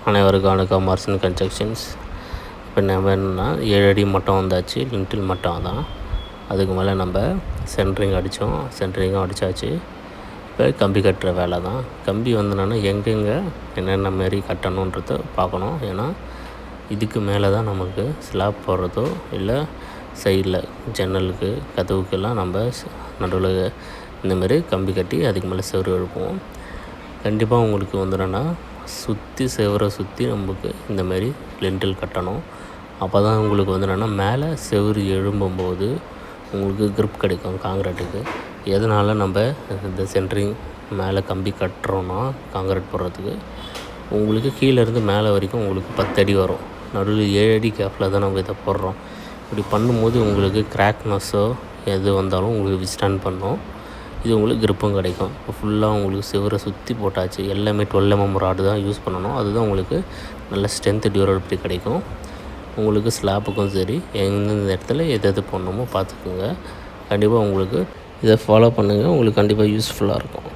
அனைவருக்கும் வணக்கம். மார்சன் கன்ஸ்ட்ரக்ஷன்ஸ். இப்போ நம்ம என்னென்னா 7 அடி மட்டம் வந்தாச்சு. லிண்டில் மட்டம் தான். அதுக்கு மேலே நம்ம சென்ட்ரிங்கும் அடித்தாச்சு. இப்போ கம்பி கட்டுற வேலை தான். கம்பி வந்தோன்னா எங்கெங்கே என்னென்ன மாரி கட்டணுன்றத பார்க்கணும். ஏன்னா இதுக்கு மேலே தான் நமக்கு ஸ்லாப் போடுறதோ இல்லை சைடில் ஜன்னலுக்கு கதவுக்கெல்லாம் நம்ம நடுவில் இந்தமாரி கம்பி கட்டி அதுக்கு மேலே செவுரு எழுப்புவோம். கண்டிப்பாக உங்களுக்கு வந்துடும்னா செவரை சுற்றி நமக்கு இந்தமாரி லிண்டில் கட்டணும். அப்போ தான் உங்களுக்கு வந்துடும்னா மேலே செவுரு எழும்பும்போது உங்களுக்கு க்ரிப் கிடைக்கும் காங்கிரீட்டுக்கு. எதனால் நம்ம இந்த சென்ட்ரிங் மேலே கம்பி கட்டுறோன்னா காங்கிரீட் போடுறதுக்கு உங்களுக்கு கீழேருந்து மேலே வரைக்கும் உங்களுக்கு 10 அடி வரும். நடுவில் 7 அடி கேப்பில் தான் நம்ம இதை போடுறோம். இப்படி பண்ணும்போது உங்களுக்கு கிராக்னஸோ எது வந்தாலும் உங்களுக்கு விஸ்டாண்ட் பண்ணும். இது உங்களுக்கு க்ரிப்பும் கிடைக்கும். இப்போ ஃபுல்லாக உங்களுக்கு செவரை சுற்றி போட்டாச்சு. எல்லாமே 12 mm ராடு தான் யூஸ் பண்ணணும். அதுதான் உங்களுக்கு நல்ல ஸ்ட்ரென்த்து டியூரபிலிட்டி கிடைக்கும். உங்களுக்கு ஸ்லாப்புக்கும் சரி எந்தெந்த இடத்துல எது பண்ணணுமோ பார்த்துக்குங்க. கண்டிப்பாக உங்களுக்கு இதை ஃபாலோ பண்ணுங்கள். உங்களுக்கு கண்டிப்பாக யூஸ்ஃபுல்லாக இருக்கும்.